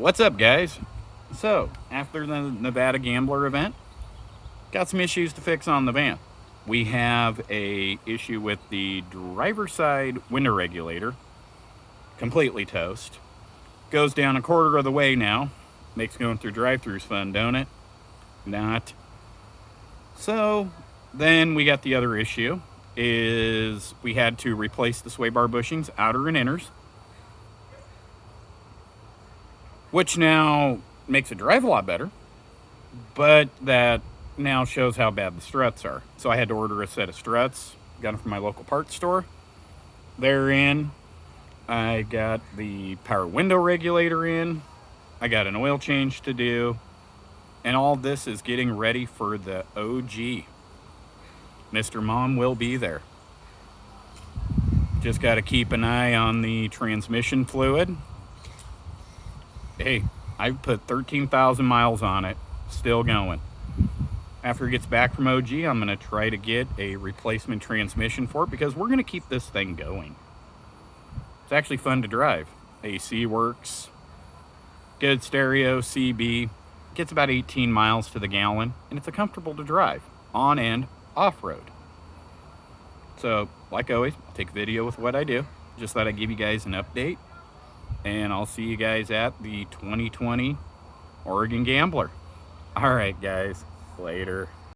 What's up, guys? So, after the Nevada Gambler event, got some issues to fix on the van. We have a issue with the driver's side window regulator, completely toast. Goes down a quarter of the way now. Makes going through drive-throughs fun, don't it? Not. So, then we got the other issue is we had to replace the sway bar bushings, outer and inners, which now makes it drive a lot better, but that now shows how bad the struts are. So I had to order a set of struts, got them from my local parts store. They're in. I got the power window regulator in. I got an oil change to do. And all this is getting ready for the OG. Mr. Mom will be there. Just got to keep an eye on the transmission fluid. Hey, I've put 13,000 miles on it, still going. After it gets back from OG, I'm going to try to get a replacement transmission for it because we're going to keep this thing going. It's actually fun to drive. AC works, good stereo, CB, gets about 18 miles to the gallon, and it's a comfortable to drive, on and off-road. So, like always, I'll take a video with what I do. Just thought I'd give you guys an update. And I'll see you guys at the 2020 Oregon Gambler. All right, guys. Later.